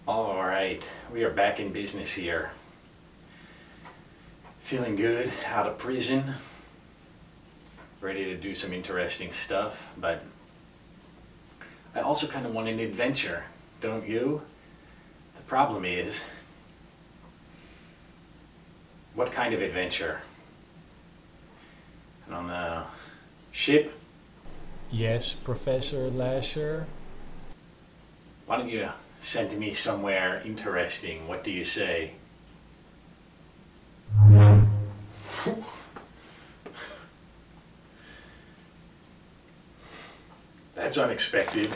All right, we are back in business here. Feeling good, out of prison, ready to do some interesting stuff, but I also kind of want an adventure, don't you? The problem is, what kind of adventure? I don't know. Ship? Yes, Professor Lasher. Why don't you send me somewhere interesting? What do you say? That's unexpected.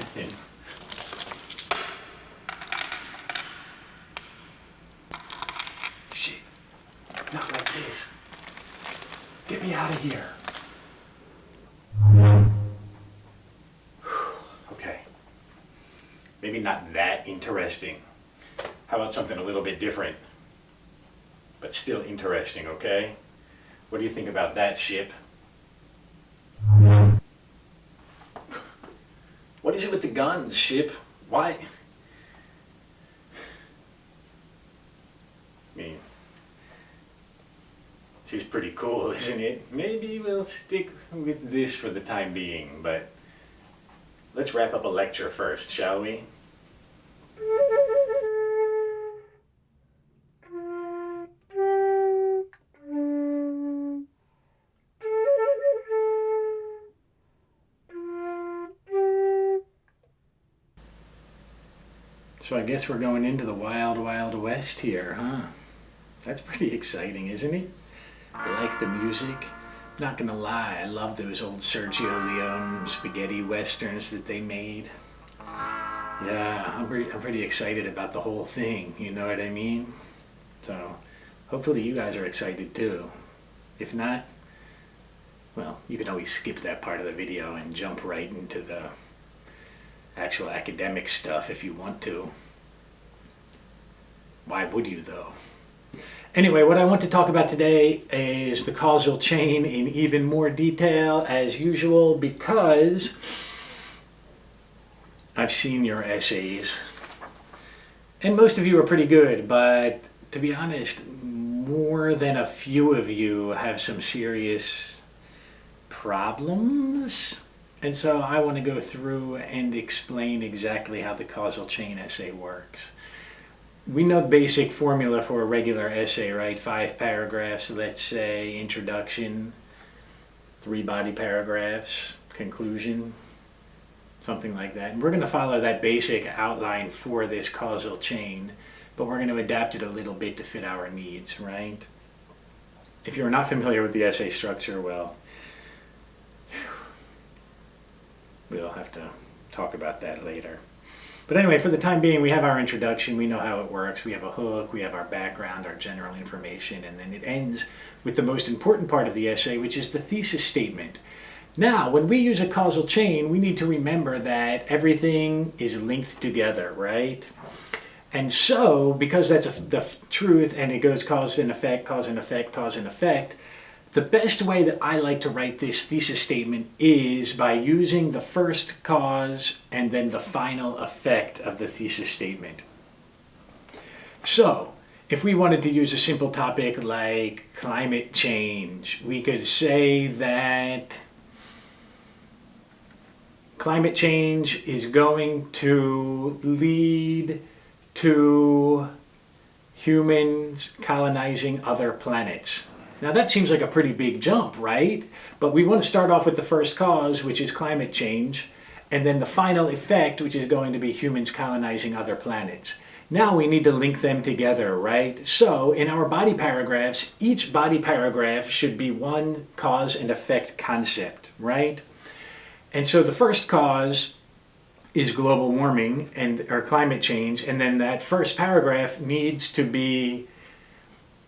Shit, not like this. Get me out of here. Okay. Maybe not that interesting. How about something a little bit different? But still interesting, okay? What do you think about that, Ship? What is it with the guns, Ship? Why? I mean, this is pretty cool, isn't it? Maybe we'll stick with this for the time being, but let's wrap up a lecture first, shall we? So I guess we're going into the wild, wild west here, huh? That's pretty exciting, isn't it? I like the music. Not gonna lie, I love those old Sergio Leone spaghetti westerns that they made. Yeah, I'm pretty excited about the whole thing, you know what I mean? So, hopefully you guys are excited too. If not, well, you can always skip that part of the video and jump right into the actual academic stuff if you want to. Why would you though? Anyway, what I want to talk about today is the causal chain in even more detail as usual because I've seen your essays and most of you are pretty good, but to be honest, more than a few of you have some serious problems. And so I want to go through and explain exactly how the causal chain essay works. We know the basic formula for a regular essay, right? 5 paragraphs, let's say, introduction, 3 body paragraphs, conclusion, something like that. And we're going to follow that basic outline for this causal chain, but we're going to adapt it a little bit to fit our needs, right? If you're not familiar with the essay structure, well, we'll have to talk about that later. But anyway, for the time being, we have our introduction, we know how it works, we have a hook, we have our background, our general information, and then it ends with the most important part of the essay, which is the thesis statement. Now, when we use a causal chain, we need to remember that everything is linked together, right? And so, because that's the truth, and it goes cause and effect, cause and effect, cause and effect, the best way that I like to write this thesis statement is by using the first cause and then the final effect of the thesis statement. So, if we wanted to use a simple topic like climate change, we could say that climate change is going to lead to humans colonizing other planets. Now that seems like a pretty big jump, right? But we want to start off with the first cause, which is climate change, and then the final effect, which is going to be humans colonizing other planets. Now we need to link them together, right? So in our body paragraphs, each body paragraph should be one cause and effect concept, right? And so the first cause is global warming or climate change, and then that first paragraph needs to be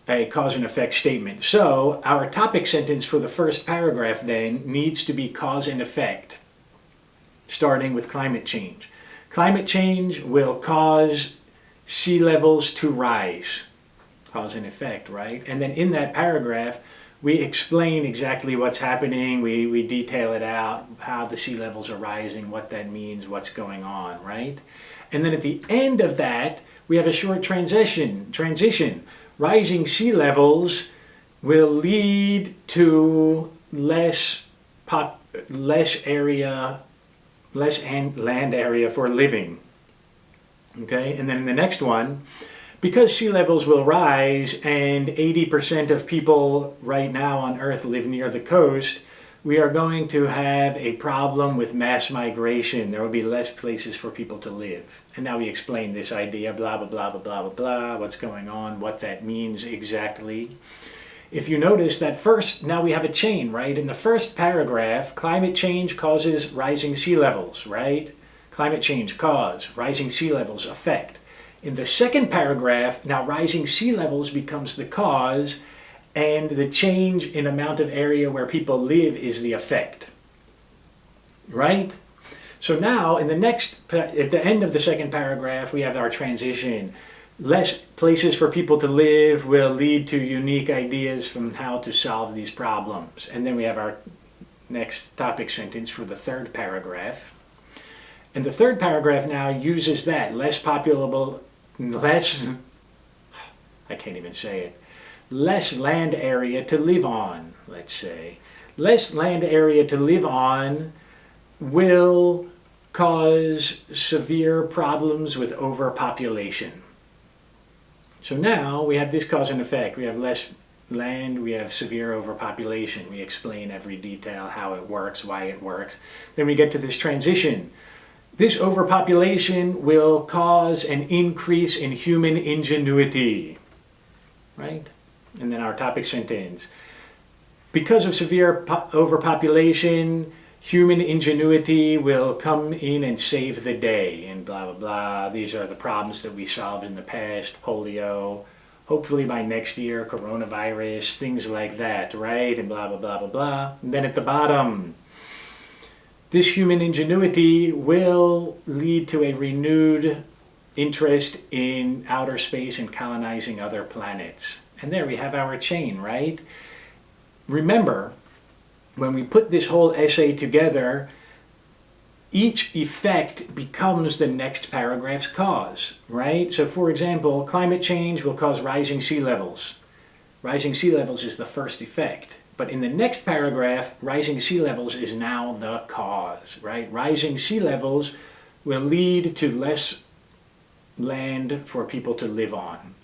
a cause and effect statement. So our topic sentence for the first paragraph then needs to be cause and effect, starting with climate change. Climate change will cause sea levels to rise. Cause and effect, right? And then in that paragraph, we explain exactly what's happening. We detail it out, how the sea levels are rising, what that means, what's going on, right? And then at the end of that, we have a short transition. Rising sea levels will lead to less land area for living. Okay, and then in the next one, because sea levels will rise and 80% of people right now on Earth live near the coast, we are going to have a problem with mass migration. There will be less places for people to live. And now we explain this idea, blah, blah, blah, blah, blah, blah, blah, what's going on, what that means exactly. If you notice that first, now we have a chain, right? In the first paragraph, climate change causes rising sea levels, right? Climate change cause, rising sea levels effect. In the second paragraph, now rising sea levels becomes the cause, and the change in amount of area where people live is the effect, right? So now at the end of the second paragraph, we have our transition. Less places for people to live will lead to unique ideas from how to solve these problems. And then we have our next topic sentence for the third paragraph. And the third paragraph now uses that less land area to live on, let's say. Less land area to live on will cause severe problems with overpopulation. So now we have this cause and effect. We have less land, we have severe overpopulation. We explain every detail, how it works, why it works. Then we get to this transition. This overpopulation will cause an increase in human ingenuity, right? And then our topic sentence. Because of severe overpopulation, human ingenuity will come in and save the day, and blah, blah, blah. These are the problems that we solved in the past, polio, hopefully by next year, coronavirus, things like that, right? And blah, blah, blah, blah, blah. And then at the bottom, this human ingenuity will lead to a renewed interest in outer space and colonizing other planets. And there we have our chain, right? Remember, when we put this whole essay together, each effect becomes the next paragraph's cause, right? So for example, climate change will cause rising sea levels. Rising sea levels is the first effect. But in the next paragraph, rising sea levels is now the cause, right? Rising sea levels will lead to less land for people to live on.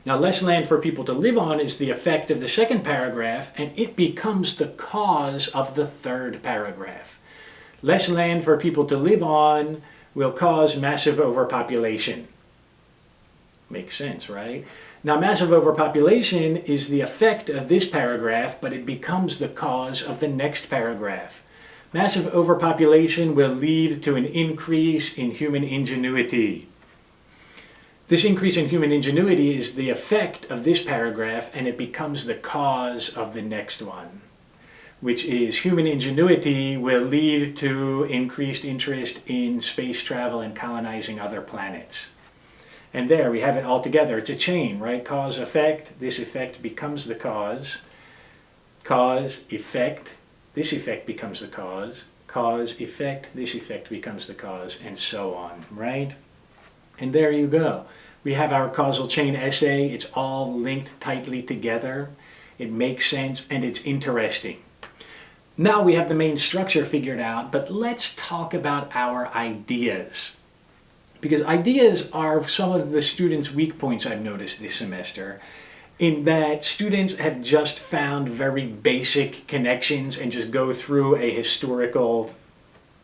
Now, less land for people to live on is the effect of the second paragraph, and it becomes the cause of the third paragraph. Less land for people to live on will cause massive overpopulation. Makes sense, right? Now, massive overpopulation is the effect of this paragraph, but it becomes the cause of the next paragraph. Massive overpopulation will lead to an increase in human ingenuity. This increase in human ingenuity is the effect of this paragraph, and it becomes the cause of the next one, which is human ingenuity will lead to increased interest in space travel and colonizing other planets. And there we have it all together. It's a chain, right? Cause, effect. This effect becomes the cause. Cause, effect. This effect becomes the cause. Cause, effect. This effect becomes the cause, and so on, right? And there you go. We have our causal chain essay. It's all linked tightly together. It makes sense, and it's interesting. Now we have the main structure figured out, but let's talk about our ideas. Because ideas are some of the students' weak points I've noticed this semester, in that students have just found very basic connections and just go through a historical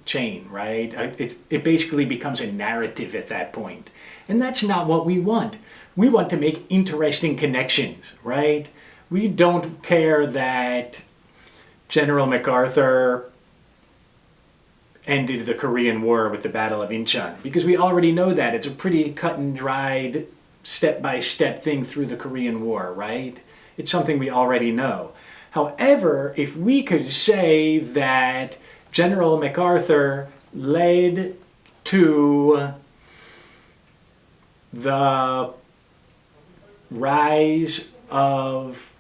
chain, right? It basically becomes a narrative at that point. And that's not what we want. We want to make interesting connections, right? We don't care that General MacArthur ended the Korean War with the Battle of Incheon, because we already know that. It's a pretty cut and dried, step-by-step thing through the Korean War, right? It's something we already know. However, if we could say that General MacArthur led to the rise of,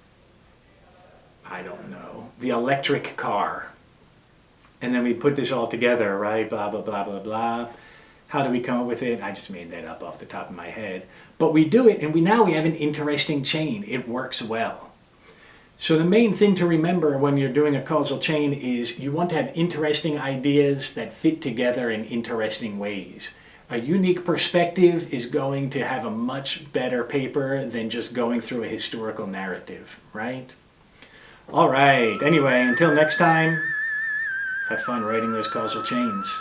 I don't know, the electric car, and then we put this all together, right? Blah, blah, blah, blah, blah. How do we come up with it? I just made that up off the top of my head. But we do it, and now we have an interesting chain. It works well. So the main thing to remember when you're doing a causal chain is you want to have interesting ideas that fit together in interesting ways. A unique perspective is going to have a much better paper than just going through a historical narrative, right? All right, anyway, until next time, have fun writing those causal chains.